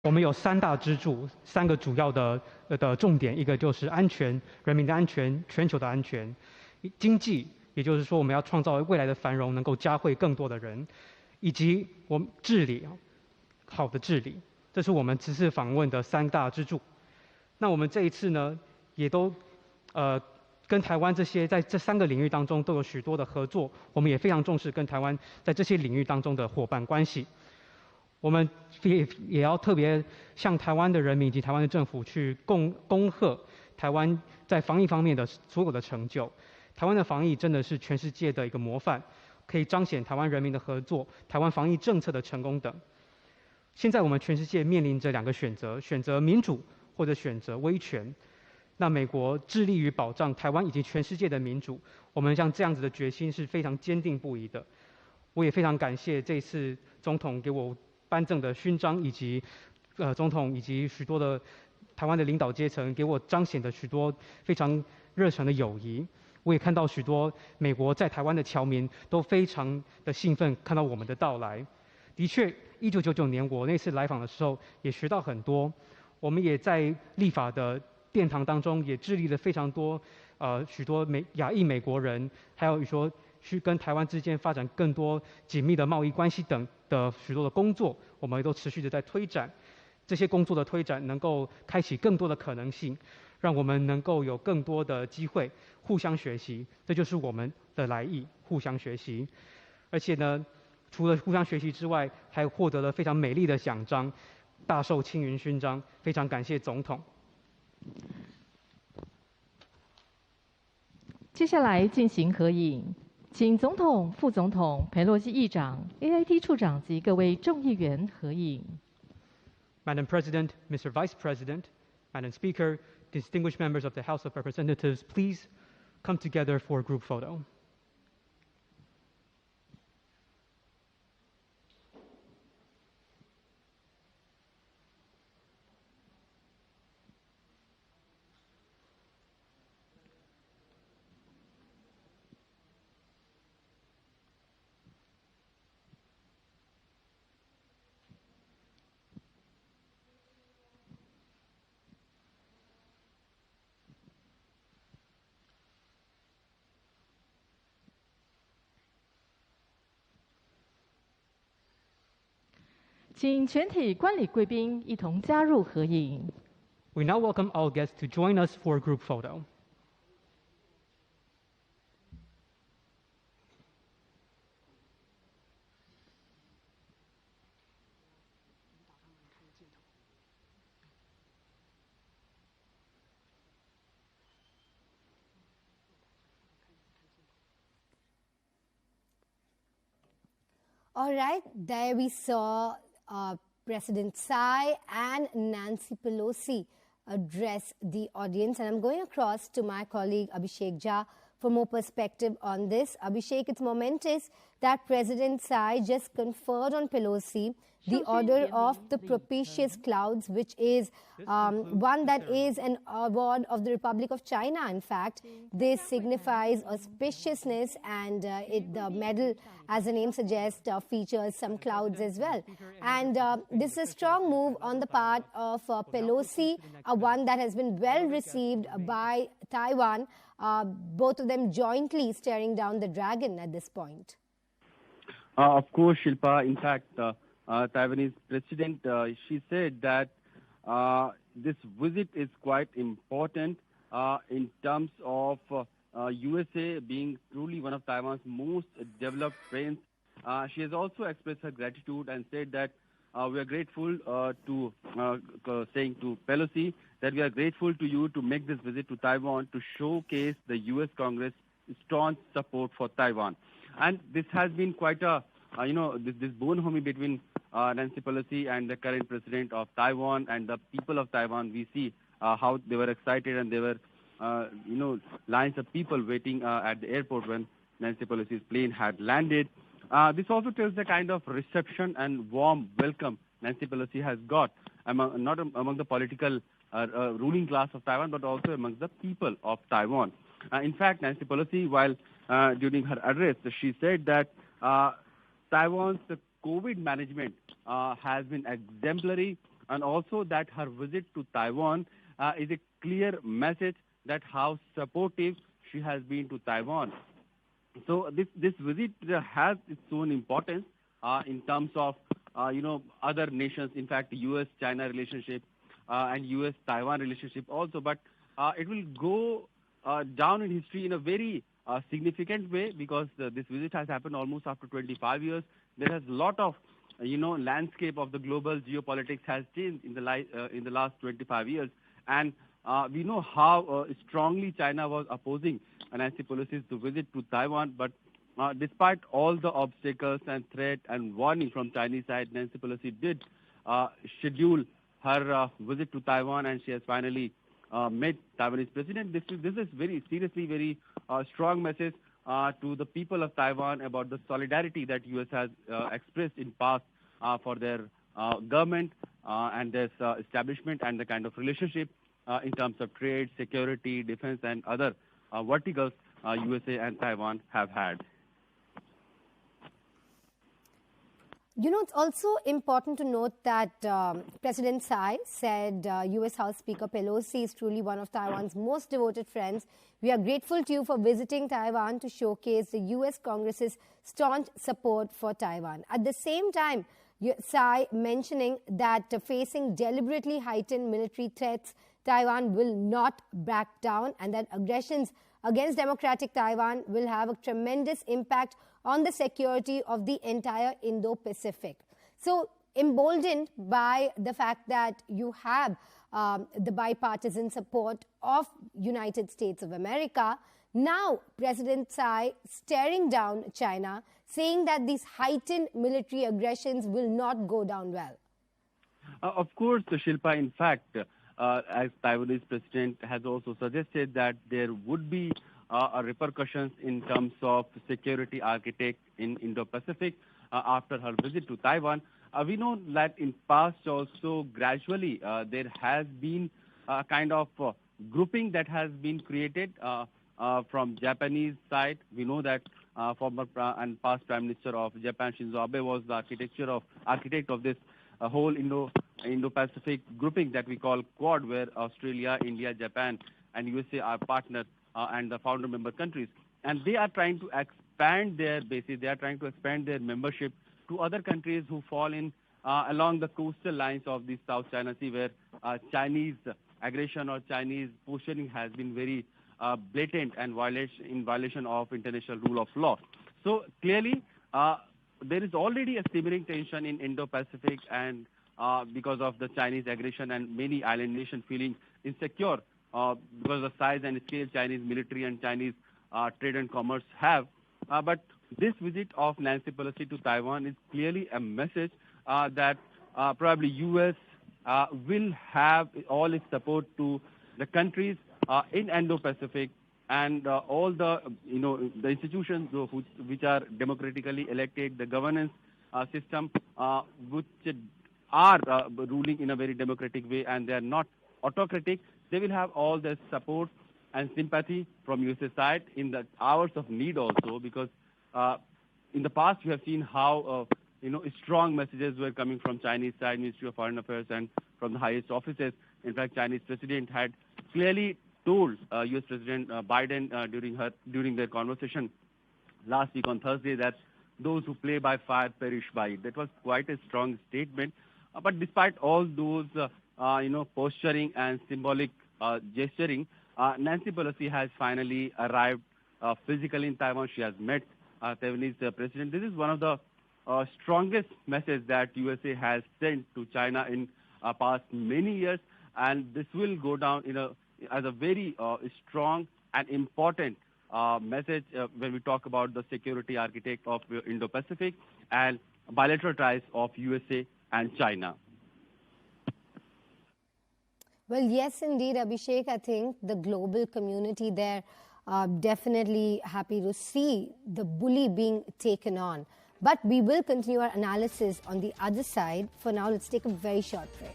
我们有3大支柱，3个主要的重点，一个就是安全，人民的安全，全球的安全；经济，也就是说我们要创造未来的繁荣，能够嘉惠更多的人，以及我们治理，好的治理，这是我们此次访问的3大支柱。那我们这一次呢，也都跟台湾在这3个领域当中都有许多的合作，我们也非常重视跟台湾在这些领域当中的伙伴关系。我们也要特别向台湾的人民以及台湾的政府去恭贺台湾在防疫方面的所有的成就。台湾的防疫真的是全世界的一个模范，可以彰显台湾人民的合作、台湾防疫政策的成功等。现在我们全世界面临着2个选择：选择民主或者选择威权。那美国致力于保障台湾以及全世界的民主，我们像这样子的决心是非常坚定不移的。我也非常感谢这次总统给我颁证的勋章，以及总统以及许多的台湾的领导阶层给我彰显的许多非常热诚的友谊。我也看到许多美国在台湾的侨民都非常的兴奋，看到我们的到来。的确，1999年我那次来访的时候也学到很多。我们也在立法的殿堂当中也致力了非常多，许多亚裔美国人，还有说去跟台湾之间发展更多紧密的贸易关系等的许多的工作，我们都持续的在推展。这些工作的推展能够开启更多的可能性，让我们能够有更多的机会互相学习。这就是我们的来意，互相学习。而且呢，除了互相学习之外，还获得了非常美丽的奖章，大受青云勋章。非常感谢总统。接下来进行合影，请总统、副总统、裴洛西议长、AIT 处长及各位众议员合影。Madam President, Mr. Vice President, Madam Speaker, distinguished members of the House of Representatives, please come together for a group photo. 请全体观礼贵宾一同加入合影。We now welcome all guests to join us for a group photo. All right, there we saw President Tsai and Nancy Pelosi address the audience. And I'm going across to my colleague Abhishek Jha for more perspective on this. Abhishek, it's momentous that President Tsai just conferred on Pelosi the Order of the Propitious Clouds, which is one that is an award of the Republic of China. In fact, this signifies auspiciousness, and the medal, as the name suggests, features some clouds as well. And this is a strong move on the part of Pelosi, one that has been well received by Taiwan, both of them jointly staring down the dragon at this point. Of course, Shilpa. In fact, Taiwanese president, she said that this visit is quite important in terms of USA being truly one of Taiwan's most developed friends. She has also expressed her gratitude and said that we are grateful saying to Pelosi that we are grateful to you to make this visit to Taiwan to showcase the U.S. Congress' staunch support for Taiwan. And this has been quite a, this bonhomie between Nancy Pelosi and the current president of Taiwan and the people of Taiwan. We see how they were excited, and there were, lines of people waiting at the airport when Nancy Pelosi's plane had landed. This also tells the kind of reception and warm welcome Nancy Pelosi has got not among the political ruling class of Taiwan, but also among the people of Taiwan. In fact, Nancy Pelosi, while during her address, she said that Taiwan's COVID management has been exemplary. and also that her visit to Taiwan is a clear message that how supportive she has been to Taiwan. So this visit has its own importance in terms of other nations. In fact, U.S.-China relationship and U.S.-Taiwan relationship also. But it will go down in history in a very significant way because this visit has happened almost after 25 years. There has a lot of landscape of the global geopolitics has changed in the last 25 years, and we know how strongly China was opposing Nancy Pelosi's visit to Taiwan. But despite all the obstacles and threat and warning from Chinese side, Nancy Pelosi did schedule her visit to Taiwan, and she has finally met Taiwanese president. This is very seriously very strong message to the people of Taiwan about the solidarity that U.S. has expressed in past for their government and their establishment and the kind of relationship in terms of trade, security, defense, and other verticals USA and Taiwan have had. It's also important to note that President Tsai said U.S. House Speaker Pelosi is truly one of Taiwan's most devoted friends. We are grateful to you for visiting Taiwan to showcase the U.S. Congress's staunch support for Taiwan. At the same time, Tsai mentioning that facing deliberately heightened military threats, Taiwan will not back down, and that aggressions against democratic Taiwan will have a tremendous impact on the security of the entire Indo-Pacific. So, emboldened by the fact that you have the bipartisan support of United States of America, now President Tsai staring down China, saying that these heightened military aggressions will not go down well. Of course, Shilpa, in fact, as Taiwanese president has also suggested that there would be repercussions in terms of security architect in Indo-Pacific after her visit to Taiwan. We know that in past also gradually there has been a kind of grouping that has been created from Japanese side. We know that former and past Prime Minister of Japan, Shinzo Abe, was the architect of this whole Indo-Pacific grouping that we call Quad, where Australia, India, Japan, and USA are partners and the founder member countries. And they are trying to expand their bases. They are trying to expand their membership to other countries who fall in along the coastal lines of the South China Sea, where Chinese aggression or Chinese positioning has been very blatant and in violation of international rule of law. So clearly, there is already a simmering tension in Indo-Pacific, and because of the Chinese aggression and many island nations feeling insecure because of the size and scale Chinese military and Chinese trade and commerce have. But this visit of Nancy Pelosi to Taiwan is clearly a message that probably U.S. will have all its support to the countries in Indo-Pacific, and all the the institutions which are democratically elected, the governance system which are ruling in a very democratic way, and they are not autocratic. They will have all the support and sympathy from USA side in the hours of need also, because in the past we have seen how strong messages were coming from Chinese side, Ministry of Foreign Affairs, and from the highest offices. In fact, Chinese president had clearly told U.S. President Biden during their conversation last week on Thursday that those who play by fire perish by it. That was quite a strong statement. But despite all those posturing and symbolic gesturing, Nancy Pelosi has finally arrived physically in Taiwan. She has met Taiwanese president. This is one of the strongest messages that USA has sent to China in past many years, and this will go down as a very strong and important message when we talk about the security architect of Indo-Pacific and bilateral ties of USA and China. Well, yes, indeed, Abhishek. I think the global community there definitely happy to see the bully being taken on. But we will continue our analysis on the other side. For now, let's take a very short break.